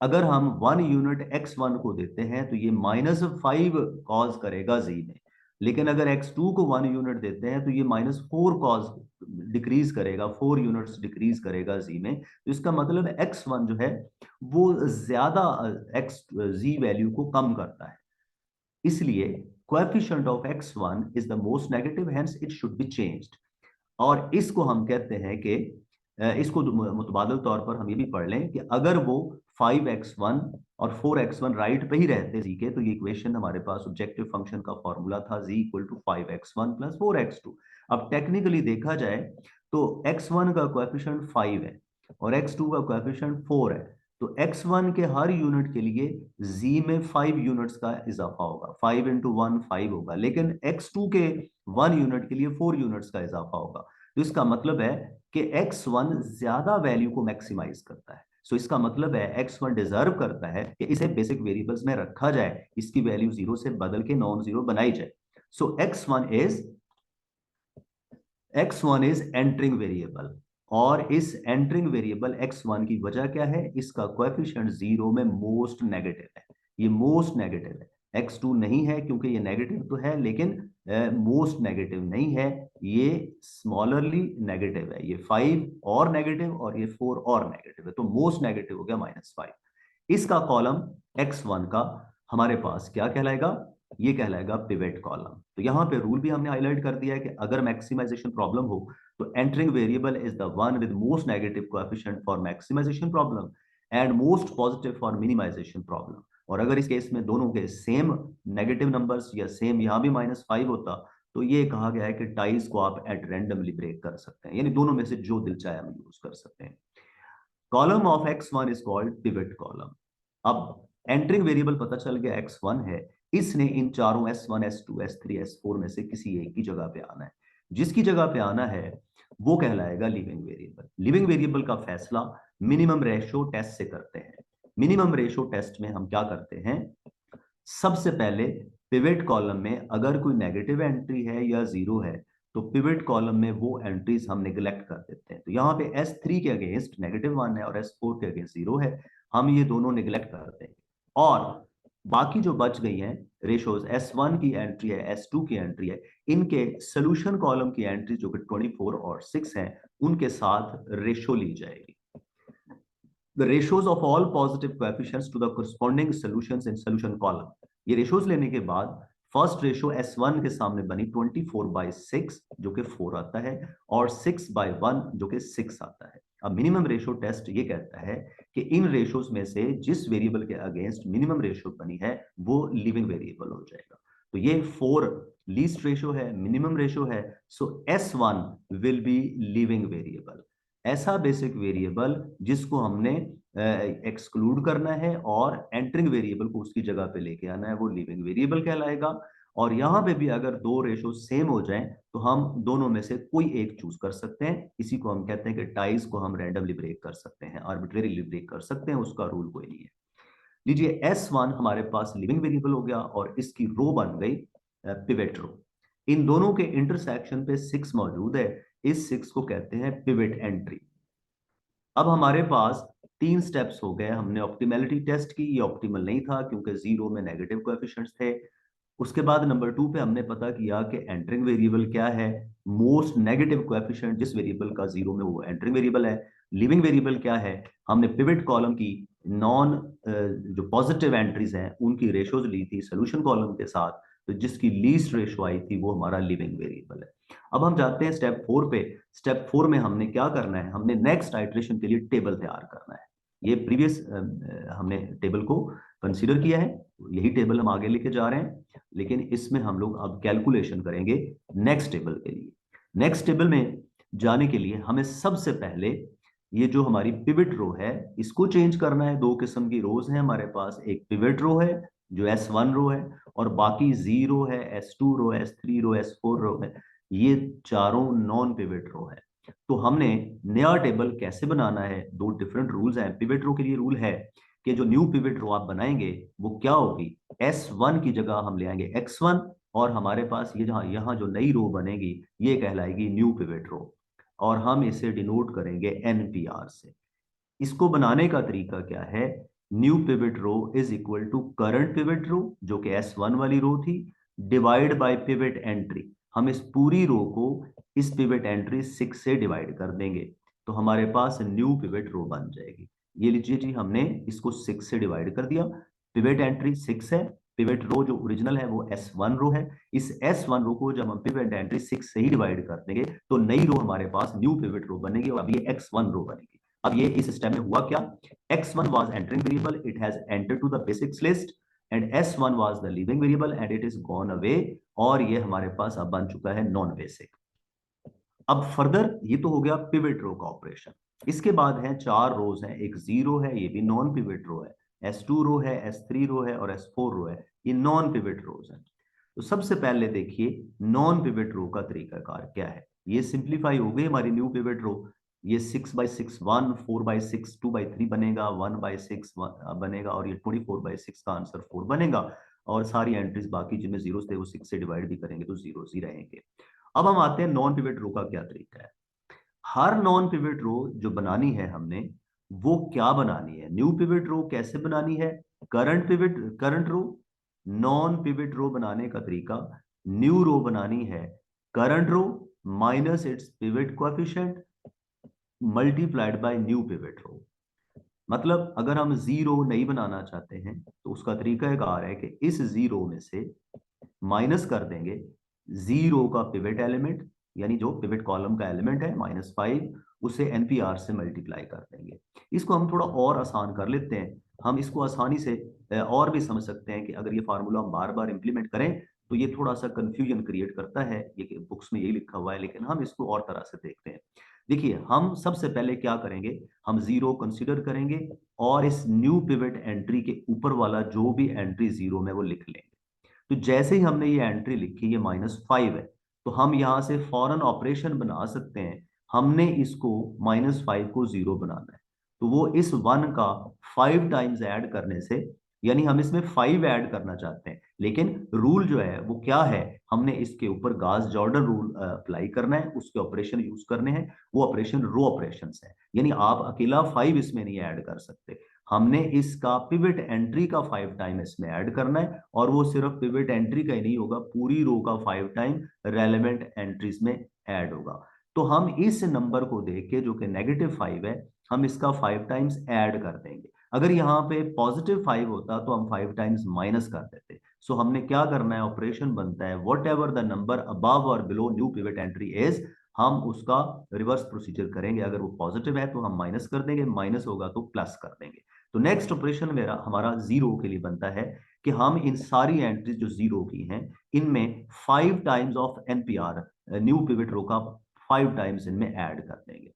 अगर हम 1 यूनिट x1 को देते हैं तो ये -5 कॉज करेगा z में, लेकिन अगर x2 को 1 यूनिट देते हैं तो ये -4 कॉज डिक्रीज करेगा, 4 यूनिट्स डिक्रीज करेगा z में। तो इसका मतलब है x1 जो है वो ज्यादा x z वैल्यू को कम करता है, इसलिए coefficient of x1 is the most negative, hence it should be changed. और इसको हम कहते हैं कि इसको मुतबादल तौर पर हम ये भी पढ़ लें कि अगर वो 5x1 और 4x1 राइट पे ही रहते जी के, तो ये इक्वेशन हमारे पास ऑब्जेक्टिव फंक्शन का फॉर्मूला था z equal to 5x1 plus 4x2। अब टेक्निकली देखा जाए तो x1 का कोएफिशिएंट 5 है और x2 का कोएफिशिएंट 4 है, तो x1 के हर यूनिट के लिए z में 5 यूनिट्स का इजाफा होगा, 5 इंटू 1 5 होगा, लेकिन x2 के 1 यूनिट के लिए 4 यूनिट्स का इजाफा होगा। तो इसका मतलब है कि x1 ज्यादा वैल्यू को मैक्सिमाइज करता है। सो इसका मतलब है x1 डिजर्व करता है कि इसे बेसिक वेरिएबल्स में रखा जाए, इसकी वैल्यू 0 से बदल के नॉन जीरो बनाई जाए। सो x1 इज एंटरिंग वेरिएबल, और इस एंटरिंग वेरिएबल x1 की वजह क्या है? इसका कोएफिशिएंट 0 में मोस्ट नेगेटिव है, ये मोस्ट नेगेटिव है। x2 नहीं है क्योंकि ये नेगेटिव तो है लेकिन मोस्ट नेगेटिव नहीं है, ये स्मॉलरली नेगेटिव है। ये 5 और नेगेटिव और ये 4 और नेगेटिव है, तो मोस्ट नेगेटिव हो गया -5। इसका कॉलम x1 का हमारे पास क्या कहलाएगा? ये कहलाएगा पिवट कॉलम। तो यहां पे रूल भी हमने हाईलाइट कर दिया है कि अगर मैक्सिमाइजेशन प्रॉब्लम हो तो entering variable is the one with most negative coefficient for maximisation problem and most positive for minimisation problem. और अगर इस केस में दोनों के सेम नेगेटिव नंबर्स या सेम यहां भी -5 होता तो ये कहा गया है कि टाइज को आप एट रैंडमली ब्रेक कर सकते हैं, यानी दोनों में से जो दिल चाहे हम यूज कर सकते हैं। Column of x1 is called pivot column. अब एंटरिंग वेरिएबल पता चल गया x1 है, इसने इन चारों s1 s2 s3 s4 में से किसी एक की जगह पे आना है। जिसकी जगह पे आना है वो कहलाएगा लिविंग वेरिएबल। लिविंग वेरिएबल का फैसला मिनिमम रेशो टेस्ट से करते हैं। मिनिमम रेशो टेस्ट में हम क्या करते हैं? सबसे पहले पिवट कॉलम में अगर कोई नेगेटिव एंट्री है या जीरो है तो पिवट कॉलम में वो एंट्रीज हम निगलेक्ट कर देते हैं। तो यहाँ पे S3 के अगेंस्ट -1 है और S4 के अगेंस्ट 0 है, हम ये दोनों निगलेक्ट करते हैं और बाकी जो बच गई हैं रेशोज, S1 की एंट्री है, S2 की एंट्री है, इनके सोल्यूशन कॉलम की एंट्री जो कि 24 और 6 है उनके साथ रेशो ली जाएगी। The ratios of all positive coefficients to the corresponding solutions in solution column। ये रेशोज लेने के बाद फर्स्ट रेशो S1 के सामने बनी 24/6 जो कि 4 आता है और 6/1 जो कि 6 आता है। अब मिनिमम रेशो टेस्ट ये कहता है कि इन रेशोज में से जिस वेरिएबल के अगेंस्ट मिनिमम रेशो बनी है वो लिविंग वेरिएबल हो जाएगा। तो ये 4 लीस्ट रेशो है, मिनिमम रेशो है, सो S1 will be leaving variable. ऐसा बेसिक वेरिएबल जिसको हमने एक्सक्लूड करना है और एंटरिंग वेरिएबल को उसकी जगह पे लेके आना है, वो लिविंग वेरिएबल कहलाएगा। और यहां पे भी अगर दो रेशो सेम हो जाएं तो हम दोनों में से कोई एक चूज कर सकते हैं। इसी को हम कहते हैं कि टाइज को हम रैंडमली ब्रेक कर सकते हैं, आर्बिट्रेरीली ब्रेक कर सकते हैं, उसका रूल कोई नहीं है। लीजिए S1 हमारे पास लिविंग वेरिएबल हो गया और इसकी रो बन गई पिवट रो। इन दोनों के इंटरसेक्शन पे 6 मौजूद है, इस 6 को कहते हैं पिवट एंट्री। अब हमारे पास 3 स्टेप्स हो गए। हमने ऑप्टिमैलिटी टेस्ट की, ये ऑप्टिमल नहीं था क्योंकि 0 में नेगेटिव कोएफिशिएंट्स थे। उसके बाद नंबर 2 पे हमने पता किया कि एंटरिंग वेरिएबल क्या है, मोस्ट नेगेटिव कोएफिशिएंट जिस वेरिएबल का जीरो में, वो एंटरिंग वेरिएबल है। लिविंग वेरिएबल क्या है, हमने पिवट कॉलम की नॉन जो पॉजिटिव एंट्रीज हैं उनकी रेशोज ली थी सोल्यूशन कॉलम के साथ, तो जिसकी लीस्ट रेशो आई थी वो हमारा लिविंग वेरिएबल है। अब हम जाते हैं स्टेप 4 पे। स्टेप 4 में हमने क्या करना है, हमने नेक्स्ट आइट्रेशन के लिए टेबल तैयार करना है। ये प्रीवियस हमने टेबल को कंसीडर किया है, यही टेबल हम आगे लेके जा रहे हैं, लेकिन इसमें हम लोग अब कैलकुलेशन करेंगे नेक्स्ट टेबल के लिए। नेक्स्ट टेबल में जाने के लिए हमें सबसे पहले ये जो हमारी पिवट रो है इसको चेंज करना है। दो किस्म की रोज हैं हमारे पास, एक पिवट रो है जो S1 रो है, और बाकी जीरो है, S2 रो, S3 रो, S4 रो है, ये चारों नॉन पिवट रो है। तो हमने नया टेबल कैसे बनाना है, दो डिफरेंट रूल्स हैं। पिवट रो के लिए रूल है कि जो न्यू पिवट रो आप बनाएंगे वो क्या होगी, S1 की जगह हम ले आएंगे X1, और हमारे पास ये जहां यहाँ जो नई रो बनेगी ये कहलाएगी न्यू पिवट रो, और हम इसे डिनोट करेंगे NPR से। इसको बनाने का तरीका क्या है, new pivot row is equal to current pivot row जो कि S1 वाली रो थी, डिवाइड बाय पिवट एंट्री। हम इस पूरी रो को इस पिवट एंट्री 6 से डिवाइड कर देंगे, तो हमारे पास न्यू पिवट रो बन जाएगी। ये लीजिए जी, हमने इसको 6 से डिवाइड कर दिया, पिवट एंट्री 6 है, पिवट रो जो ओरिजिनल है वो S1 रो है। इस S1 रो को जब हम पिवट एंट्री 6 से ही डिवाइड कर देंगे तो नई रो हमारे पास न्यू पिवट रो बनेगी, और अब ये X1 रो बनेगी। अब ये इस स्टेप में हुआ क्या, X1 was entering variable, it has entered to the basics list, and S1 was the leaving variable and it is gone away, और ये हमारे पास अब बन चुका है नॉन बेसिक। अब फर्दर ये तो हो गया पिवट रो का ऑपरेशन। इसके बाद है चार रोज हैं, एक जीरो है, ये भी नॉन पिवट रो है, S2 रो है, S3 रो है और S4 रो है, ये नॉन पिवट रोज हैं। तो सबसे पहले देखिए नॉन पिवट रो का तरीकाकार क्या है। ये सिंप्लीफाई हो गई हमारी न्यू पिवट रो, ये 6/6 1, 4/6 2/3 बनेगा, 1/6 बनेगा, और ये 24/6 का आंसर 4 बनेगा, और सारी एंट्रीज बाकी जिनमें जीरो थे वो 6 से डिवाइड भी करेंगे तो जीरो ही रहेंगे। अब हम आते हैं नॉन पिवट रो का क्या तरीका है। हर नॉन पिवट रो जो बनानी है हमने, वो क्या बनानी है, न्यू पिवट रो कैसे बनानी है, current row. Non pivot row बनाने का तरीका, न्यू रो बनानी है current row minus its pivot coefficient multiplied by new pivot row. मतलब अगर हम जीरो नहीं बनाना चाहते हैं तो उसका तरीका एक आ रहा है कि इस जीरो में से माइनस कर देंगे जीरो का पिवट एलिमेंट, यानी जो पिवट कॉलम का एलिमेंट है -5, उसे NPR से मल्टीप्लाई कर देंगे। इसको हम थोड़ा और आसान कर लेते हैं, हम इसको आसानी से और भी समझ सकते हैं कि अगर ये फार्मूला हम बार बार इंप्लीमेंट करें तो ये थोड़ा सा कंफ्यूजन क्रिएट करता है, ये बुक्स में यही लिखा हुआ है, लेकिन हम इसको और तरह से देखते हैं। देखिए हम सबसे पहले क्या करेंगे, हम जीरो कंसीडर करेंगे और इस न्यू पिवट एंट्री के ऊपर वाला जो भी एंट्री जीरो में वो लिख लेंगे। तो जैसे ही हमने ये एंट्री लिखी, ये -5 है, तो हम यहां से फौरन ऑपरेशन बना सकते हैं, हमने इसको -5 को जीरो बनाना है, तो वो इस 1 का 5 टाइम्स ऐड करने से, यानी हम इसमें 5 ऐड करना चाहते हैं, लेकिन रूल जो है वो क्या है, हमने इसके ऊपर गास जॉर्डन रूल अप्लाई करना है, उसके ऑपरेशन यूज करने हैं, वो ऑपरेशन रो ऑपरेशन है, यानी आप अकेला 5 इसमें नहीं ऐड कर सकते, हमने इसका पिवट एंट्री का 5 टाइम इसमें ऐड करना है, और वो सिर्फ पिवट एंट्री का ही नहीं होगा, पूरी रो का 5 टाइम रेलेवेंट एंट्रीज में ऐड होगा। तो हम इस नंबर को देख के जो कि -5 है, हम इसका 5 टाइम्स ऐड कर देंगे। अगर यहाँ पे +5 होता तो हम 5 टाइम्स माइनस कर देते। सो हमने क्या करना है, ऑपरेशन बनता है whatever the number above और below new pivot entry is, हम उसका रिवर्स प्रोसीजर करेंगे। अगर वो पॉजिटिव है तो हम माइनस कर देंगे, माइनस होगा तो प्लस कर देंगे। तो नेक्स्ट ऑपरेशन मेरा हमारा जीरो के लिए बनता है कि हम इन सारी एंट्रीज जो जीरो की हैं इनमें 5 times of NPR new pivot row का 5 टाइम्स इनमें ऐड कर देंगे।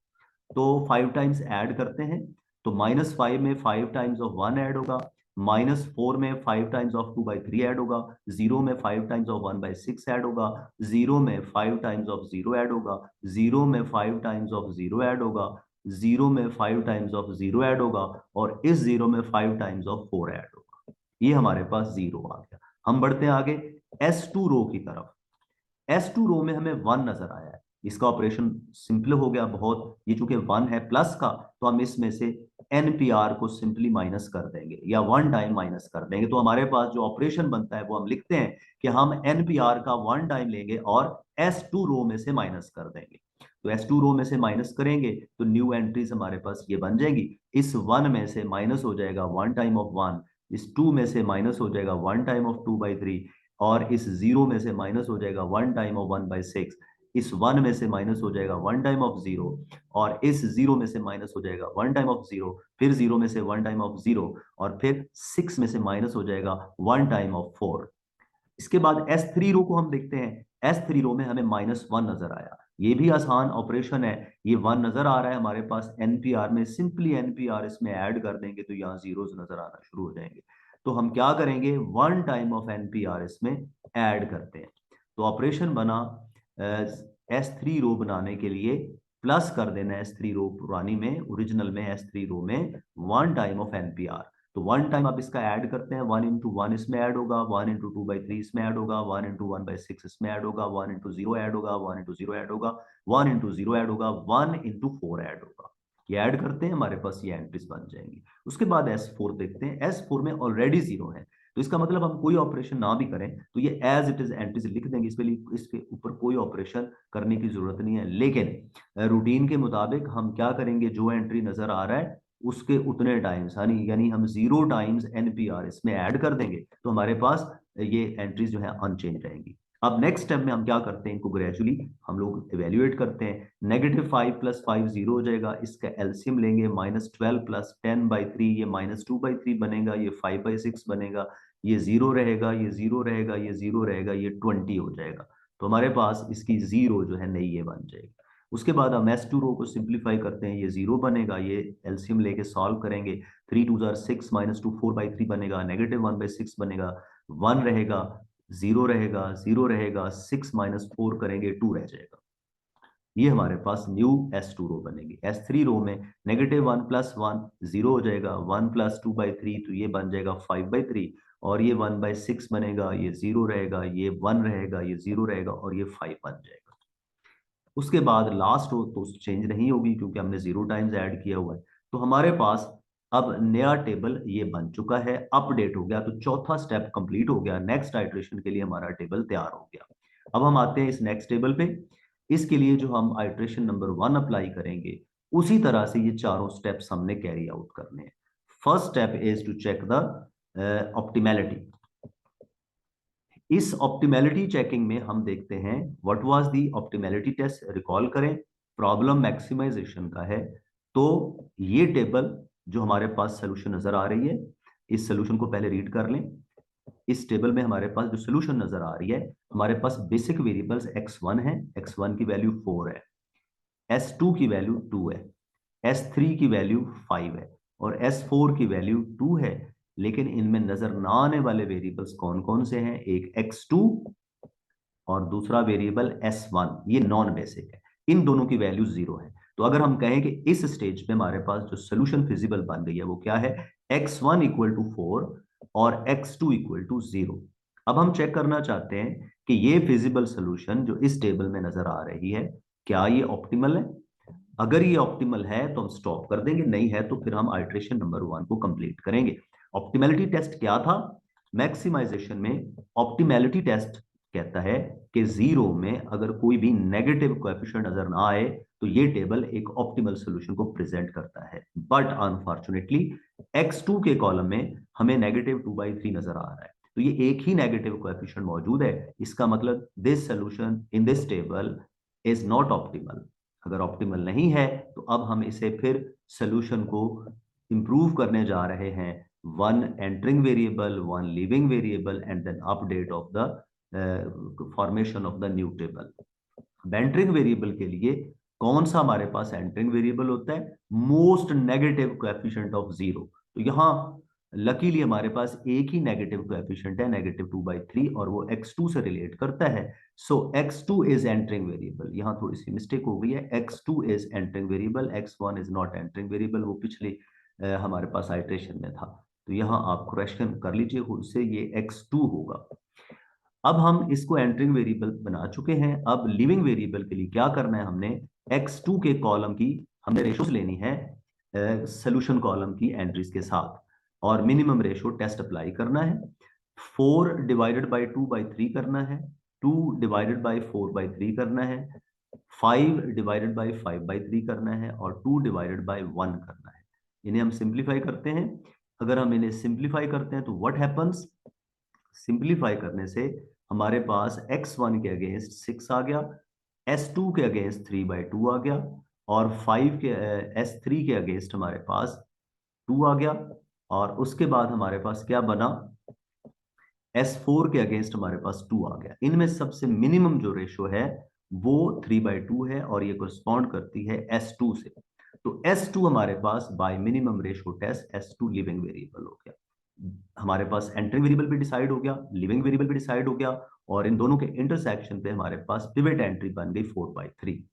तो 5 टाइम्स ऐड करते हैं, तो -5 में 5 टाइम्स ऑफ 1 ऐड होगा, -4 में 5 टाइम्स ऑफ 2/3 ऐड होगा, जीरो में 5 टाइम्स ऑफ 1/6 ऐड होगा, जीरो में 5 टाइम्स ऑफ जीरो ऐड होगा, जीरो में 5 टाइम्स ऑफ जीरो ऐड होगा, जीरो में 5 टाइम्स ऑफ जीरो ऐड होगा, और इस जीरो में 5 टाइम्स ऑफ 4 ऐड होगा। ये हमारे पास जीरो आ गया। हम बढ़ते हैं आगे S2 रो की तरफ। S2 रो में हमें 1 नजर आया है, इसका ऑपरेशन सिंपल हो गया बहुत, ये चूंकि 1 है प्लस का, तो हम इसमें से NPR को सिंपली माइनस कर देंगे या वन टाइम माइनस कर देंगे। तो हमारे पास जो ऑपरेशन बनता है वो हम लिखते हैं कि हम NPR का वन टाइम लेंगे और S2 रो में से माइनस कर देंगे। तो S2 रो में से माइनस करेंगे तो न्यू एंट्रीज हमारे पास ये बन जाएंगी। इस वन में से माइनस हो जाएगा वन टाइम ऑफ वन, इस टू में से माइनस हो जाएगा वन टाइम ऑफ 2/3, और इस जीरो में से माइनस हो जाएगा वन टाइम ऑफ 1/6, इस वन में से माइनस हो जाएगा वन टाइम ऑफ जीरो, और इस जीरो में से माइनस हो जाएगा वन टाइम ऑफ जीरो, फिर जीरो में से वन टाइम ऑफ जीरो, और फिर 6 में से माइनस हो जाएगा वन टाइम ऑफ 4। इसके बाद S3 रो को हम देखते हैं। S3 रो में हमें -1 नजर आया। ये भी आसान ऑपरेशन है। ये 1 नजर आ रहा है हमारे पास NPR में, सिंपली NPR इसमें ऐड कर देंगे तो यहाँ जीरोस नजर आना शुरू हो जाएंगे। तो हम क्या करेंगे, वन टाइम ऑफ NPR इसमें ऐड करते हैं। तो ऑपरेशन बना S3 रो बनाने के लिए प्लस कर देना S3 रो पुरानी में, ओरिजिनल में S3 रो में वन टाइम ऑफ NPR। तो वन टाइम आप इसका ऐड करते हैं, 1 × 1 इसमें ऐड होगा, 1 × 2/3 इसमें ऐड होगा, 1 × 1/6 इसमें ऐड होगा, 1 × 0 ऐड होगा, 1 × 0 ऐड होगा, 1 × 0 ऐड होगा, 1 × 4 ऐड होगा। ये ऐड करते हैं, हमारे पास ये एंट्रीज बन जाएंगी। उसके बाद S4 देखते हैं। S4 में ऑलरेडी जीरो है, तो इसका मतलब हम कोई ऑपरेशन ना भी करें तो ये एज इट इज एंट्रीज लिख देंगे, इसके ऊपर कोई ऑपरेशन करने की जरूरत नहीं है। लेकिन रूटीन के मुताबिक हम क्या करेंगे, जो एंट्री नजर आ रहा है उसके उतने टाइम्स, यानी हम 0 टाइम्स NPR इसमें ऐड कर देंगे तो हमारे पास ये एंट्रीज जो है अनचेंज रहेंगी। अब नेक्स्ट स्टेप में हम क्या करते हैं, इनको ग्रेजुअली हम लोग इवेल्युएट करते हैं। -5 + 5 0 हो जाएगा, इसका एलसीएम लेंगे, -12 + 10/3 ये -2/3 बनेगा, ये 5/6 बनेगा, ये 0 रहेगा, ये 0 रहेगा, ये 0 रहेगा, ये 20 हो जाएगा। तो हमारे पास इसकी जीरो जो है नई ये बन जाएगी। उसके बाद हम S2 रो को सिंप्लीफाई करते हैं, ये 0 बनेगा, ये एलसीएम लेके सॉल्व करेंगे, 3 2 जार 6 -2 4/3 बनेगा, -1/6 बनेगा, 1 रहेगा, 0 रहेगा, 0 रहेगा, 6 - 4 करेंगे, 2 रह जाएगा। ये हमारे पास न्यू S2 रो बनेगी। S3 रो में -1 + 1 0 हो जाएगा, 1 + 2/3 तो ये बन जाएगा 5/3, और ये 1/6 बनेगा, ये 0 रहेगा, ये 1 रहेगा, ये 0 रहेगा, और ये 5 बन जाएगा। उसके बाद लास्ट रो तो चेंज नहीं होगी क्योंकि हमने 0 टाइम्स ऐड किया हुआ है। तो हमारे पास अब नया टेबल ये बन चुका है, अपडेट हो गया। तो चौथा स्टेप कंप्लीट हो गया, नेक्स्ट आइट्रेशन के लिए हमारा टेबल तैयार हो गया। अब हम आते हैं इस नेक्स्ट टेबल पे। इसके लिए जो हम आइट्रेशन नंबर 1 अप्लाई करेंगे, उसी तरह से ये चारों स्टेप्स हमने कैरी आउट करने हैं। First step is to check the optimality. इस ऑप्टिमैलिटी चेकिंग में हम देखते हैं what was the optimality test. Recall करें, प्रॉब्लम मैक्सिमाइजेशन का है। तो ये टेबल जो हमारे पास सोल्यूशन नजर आ रही है, इस सोल्यूशन को पहले रीड कर लें। इस टेबल में हमारे पास जो सोल्यूशन नजर आ रही है, हमारे पास बेसिक वेरिएबल्स x1 है, x1 की वैल्यू 4 है, S2 की वैल्यू 2 है, S3 की वैल्यू 5 है, और S4 की वैल्यू 2 है। लेकिन इनमें नजर ना आने वाले वेरिएबल्स कौन कौन से हैं, एक x2 और दूसरा वेरिएबल S1, ये नॉन बेसिक है। इन दोनों की वैल्यू 0 है। तो अगर हम कहें कि इस स्टेज पे हमारे पास जो सोल्यूशन फिजिबल बन गई है वो क्या है, x1 = 4 और x2 = 0। अब हम चेक करना चाहते हैं कि ये फिजिबल सोल्यूशन जो इस टेबल में नजर आ रही है, क्या ये ऑप्टिमल है। अगर ये ऑप्टिमल है तो हम स्टॉप कर देंगे, नहीं है तो फिर हम आइट्रेशन नंबर 1 को कंप्लीट करेंगे। ऑप्टिमैलिटी टेस्ट क्या था, मैक्सिमाइजेशन में ऑप्टिमैलिटी टेस्ट कहता है कि 0 में अगर कोई भी नेगेटिव कोएफिशिएंट नजर ना आए तो ये टेबल एक ऑप्टिमल सॉल्यूशन को प्रेजेंट करता है। बट अनफॉर्चुनेटली x2 के कॉलम में हमें -2/3 नजर आ रहा है। तो ये एक ही नेगेटिव कोएफिशिएंट मौजूद है, इसका मतलब this solution in this table is not optimal. अगर ऑप्टिमल नहीं है तो अब हम इसे फिर सोल्यूशन को इंप्रूव करने जा रहे हैं, 1 entering variable, 1 leaving variable, and then update of the formation of the new table. Entering variable के लिए कौन सा हमारे पास एंटरिंग वेरिएबल होता है, मोस्ट नेगेटिव कोएफिशिएंट ऑफ 0। तो यहां लकीली हमारे पास एक ही नेगेटिव कोएफिशिएंट है, -2/3, और वो x2 से रिलेट करता है। सो x2 इज एंटरिंग वेरिएबल। यहां थोड़ी सी मिस्टेक हो गई है, x2 is entering variable, x1 is not entering variable. वो पिछले हमारे पास आइट्रेशन में था। तो यहां आप करेक्शन कर लीजिए खुद से, ये x2 होगा। अब हम इसको एंटरिंग वेरिएबल बना चुके हैं। अब लिविंग वेरिएबल के लिए क्या करना है, हमने x2 के कॉलम की हमने रेशोज लेनी है, सोल्यूशन कॉलम की एंट्रीज के साथ, और मिनिमम रेशो टेस्ट अप्लाई करना है। 4 डिवाइडेड बाई 2/3 करना है, 2 डिवाइडेड बाई 4/3 करना है, 5 डिवाइडेड बाई 5/3 करना है, और 2 डिवाइडेड बाई 1 करना है। इन्हें हम सिंप्लीफाई करते हैं। अगर हम इन्हें सिंप्लीफाई करते हैं तो व्हाट हैपन्स, सिंप्लीफाई करने से हमारे पास x1 के अगेंस्ट 6 आ गया, s2 के अगेंस्ट 3/2 आ गया, और 5 के s3 के अगेंस्ट हमारे पास 2 आ गया, और उसके बाद हमारे पास क्या बना, S4 के अगेंस्ट हमारे पास 2 आ गया। इनमें सबसे मिनिमम जो रेशो है वो 3/2 है, और ये कोरिस्पॉन्ड करती है S2 से। तो S2 हमारे पास by minimum ratio test S2 leaving variable हो गया। हमारे पास एंट्रिंग वेरिएबल भी डिसाइड हो गया, लिविंग वेरिएबल भी डिसाइड हो गया, और इन दोनों के इंटरसेक्शन पे हमारे पास पिवट एंट्री बन गई 4/3।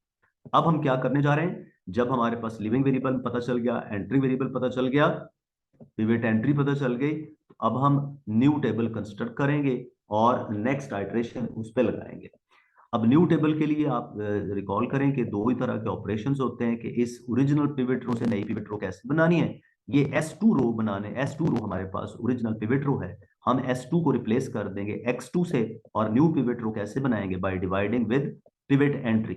अब हम क्या करने जा रहे हैं, जब हमारे पास लिविंग वेरिएबल पता चल गया, एंट्री वेरिएबल पता चल गया, पिवट एंट्री पता चल गई, तो अब हम न्यू टेबल कंस्ट्रक्ट करेंगे और नेक्स्ट आइटरेशन उस पर लगाएंगे। अब न्यू टेबल के लिए आप रिकॉल करें कि दो ही तरह के ऑपरेशंस होते हैं कि इस ओरिजिनल पिवट रो से नई पिवट रो कैसे बनानी है। ये S2 रो बनाने, S2 रो हमारे पास ओरिजिनल पिवट रो है, हम S2 को रिप्लेस कर देंगे X2 से, और न्यू पिवट रो कैसे बनाएंगे, by dividing with pivot entry.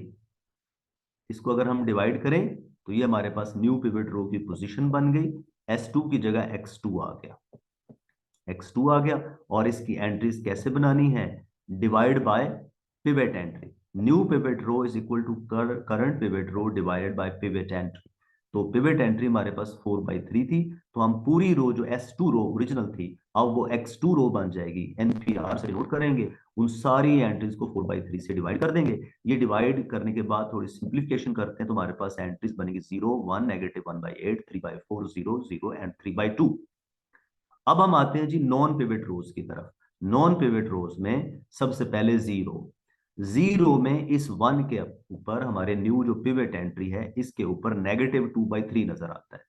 इसको अगर हम डिवाइड करें तो ये हमारे पास न्यू पिवट रो की पोजीशन बन गई, S2 की जगह X2 आ गया, X2 आ गया, और इसकी एंट्रीज कैसे बनानी है, divide by pivot entry. New pivot row is equal to current pivot row divided by pivot entry. तो पिवट एंट्री हमारे पास 4/3 थी, तो हम पूरी रो जो S2 रो ओरिजिनल थी, अब वो X2 रो बन जाएगी, NPR से नोट करेंगे, उन सारी एंट्रीज को 4/3 से डिवाइड कर देंगे। ये डिवाइड करने के बाद थोड़ी सिंप्लीफिकेशन करते हैं तो हमारे पास एंट्रीज बनेगी 0, 1, -1/8, 3/4, 0, 0 एंड 3/2। अब हम आते हैं जी नॉन पिवट रोज की तरफ। नॉन पिवट रोज में सबसे पहले जीरो, जीरो में इस 1 के ऊपर हमारे न्यू जो पिवट एंट्री है इसके ऊपर -2/3 नजर आता है।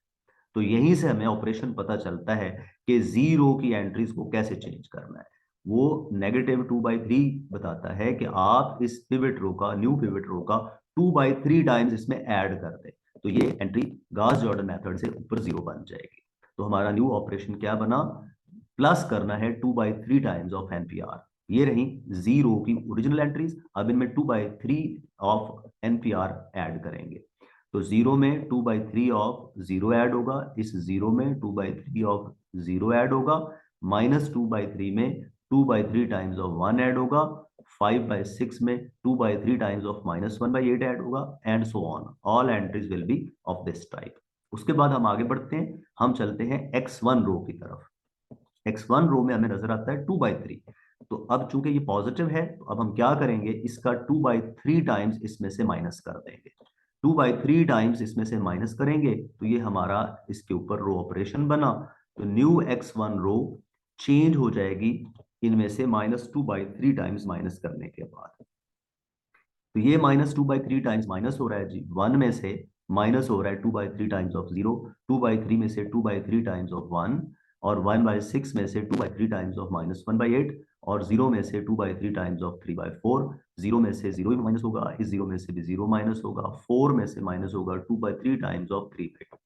तो यहीं से हमें ऑपरेशन पता चलता है कि जीरो की एंट्रीज को कैसे चेंज करना है। वो -2/3 बताता है कि आप इस पिवट रो का, न्यू पिवट रो का 2/3 टाइम्स इसमें ऐड कर दें, तो ये एंट्री गॉस जॉर्डन मेथड से ऊपर जीरो बन जाएगी। तो हमारा न्यू ऑपरेशन क्या बना, प्लस करना है 2/3 टाइम्स ऑफ NPR। ये रही जीरो की ओरिजिनल एंट्रीज, अब इनमें 2/3 ऑफ NPR ऐड करेंगे। तो जीरो में 2/3 ऑफ जीरो ऐड होगा, इस जीरो में 2/3 ऑफ जीरो ऐड होगा, -2/3 में 2/3 टाइम्स ऑफ 1 ऐड होगा, 5/6 में 2/3 टाइम्स ऑफ -1/8 ऐड होगा, and so on, all entries will be of this type. उसके बाद हम आगे बढ़ते हैं, हम चलते हैं X1 रो की तरफ। X1 रो में हमें नजर आता है 2/3। तो अब चूंकि ये पॉजिटिव है, तो अब हम क्या करेंगे, इसका 2/3 टाइम्स इसमें से माइनस कर देंगे। 2/3 टाइम्स इसमें से माइनस करेंगे तो ये हमारा इसके ऊपर रो ऑपरेशन बना। तो न्यू X1 रो चेंज हो जाएगी इनमें से -2/3 टाइम्स माइनस करने के बाद। तो ये -2/3 टाइम्स माइनस हो रहा है जी, 1 में से माइनस हो रहा है 2/3 टाइम्स ऑफ 0, 2/3 में से 2/3 टाइम्स ऑफ 1, और 1/6 में से 2/3 टाइम्स ऑफ -1/8, और 0 में से 2/3 टाइम्स ऑफ 3/4। 0 में से 0 ही माइनस होगा, इस 0 में से भी 0 माइनस होगा, 4 में से माइनस होगा 2/3 टाइम्स ऑफ 3/2।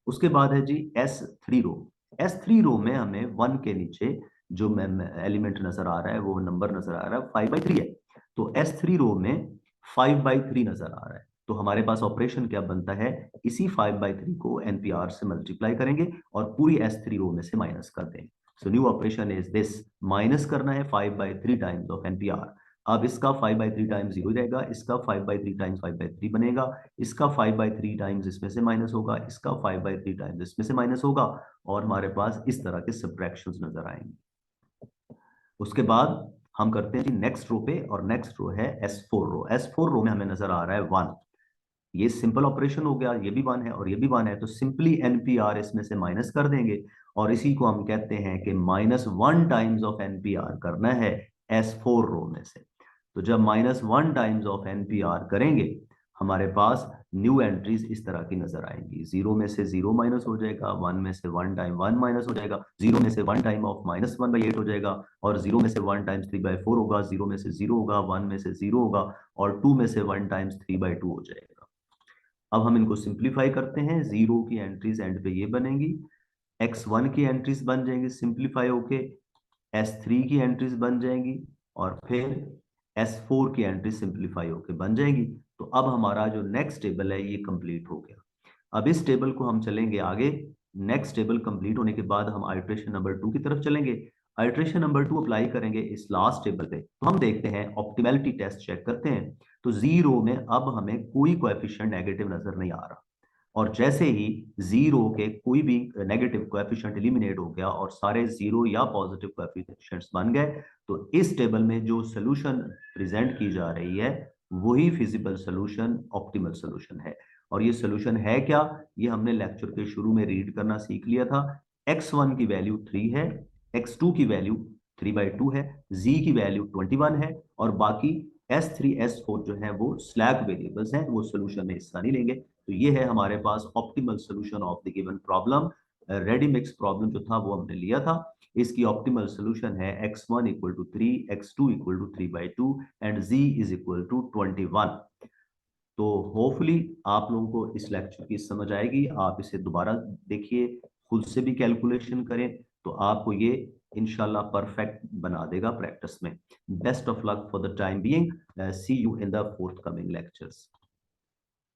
उसके बाद है जी S3 रो। S3 रो में हमें 1 के नीचे जो एलिमेंट नजर आ रहा है, वो नंबर नजर आ रहा है 5/3 है। तो S3 रो में 5/3 नजर आ रहा है, तो हमारे पास ऑपरेशन क्या बनता है, इसी 5/3 को NPR से मल्टीप्लाई करेंगे और पूरी S3 रो में से माइनस कर देंगे। So new operation is this, minus करना है 5/3 टाइम्स ऑफ NPR। अब इसका 5/3 टाइम्स 0 रहेगा, इसका 5/3 टाइम्स 5/3 बनेगा, इसका 5/3 टाइम्स इसमें से माइनस होगा, इसका 5/3 टाइम्स इसमें से माइनस होगा, और हमारे पास इस तरह के सब्ट्रैक्शंस नजर आएंगे। उसके बाद हम करते हैं जी नेक्स्ट रो पे, और नेक्स्ट रो है S4 रो। S4 रो में हमें नजर आ रहा है 1। ये सिंपल ऑपरेशन हो गया, ये भी 1 है और ये भी 1 है, तो सिंपली NPR इसमें से माइनस कर देंगे, और इसी को हम कहते हैं कि -1 टाइम्स ऑफ NPR करना है S4 रो में से। तो जब -1 टाइम्स ऑफ NPR करेंगे, हमारे पास न्यू एंट्रीज इस तरह की नजर आएंगी। 0 में से 0 माइनस हो जाएगा, 1 में से 1 टाइम 1 माइनस हो जाएगा, 0 में से 1 टाइम ऑफ -1/8 हो जाएगा, और 0 में से 1 टाइम्स 3/4 होगा, 0 में से 0 होगा, 1 में से 0 होगा, और 2 में से 1 टाइम्स 3/2 हो जाएगा। अब हम इनको सिंप्लीफाई करते हैं। 0 की एंट्रीज एंड पे ये बनेंगी, x1 की एंट्रीज बन जाएंगी सिंप्लीफाई होके, S3 की एंट्रीज बन जाएंगी, और फिर S4 की एंट्री सिंप्लीफाई होके बन जाएंगी। तो अब हमारा जो नेक्स्ट टेबल है ये कंप्लीट हो गया। अब इस टेबल को हम चलेंगे आगे। नेक्स्ट टेबल कंप्लीट होने के बाद हम आइट्रेशन नंबर 2 की तरफ चलेंगे। आइट्रेशन नंबर 2 अप्लाई करेंगे इस लास्ट टेबल पे, तो हम देखते हैं ऑप्टिमैलिटी टेस्ट चेक करते हैं। तो 0 में अब हमें कोई कोएफिशिएंट नेगेटिव नजर नहीं आ रहा, और जैसे ही 0 के कोई भी नेगेटिव कोएफिशिएंट एलिमिनेट हो गया और सारे 0 या पॉजिटिव कोएफिशिएंट्स बन गए, तो इस टेबल में जो सोल्यूशन प्रेजेंट की जा रही है वही फिजिबल सोल्यूशन, ऑप्टिमल सोल्यूशन है। और ये सोल्यूशन है क्या, ये हमने लेक्चर के शुरू में रीड करना सीख लिया था। x1 की वैल्यू 3 है, x2 की वैल्यू 3/2 है, z की वैल्यू 21 है, और बाकी S3 S4 जो है वो स्लैक वेरिएबल्स हैं, वो सोल्यूशन में हिस्सा नहीं लेंगे। तो ये है हमारे पास optimal solution of the given problem. Ready mix problem जो था वो हमने लिया था। इसकी ऑप्टिमल सोल्यूशन है x1 equal to 3, x2 equal to 3/2 and z is equal to 21। तो होपफुली आप लोगों को इस लेक्चर की समझ आएगी। आप इसे दोबारा देखिए, खुद से भी कैलकुलेशन करें, तो आपको ये इंशाल्लाह परफेक्ट बना देगा प्रैक्टिस में। Best of luck for the time being. See you in the forthcoming lectures.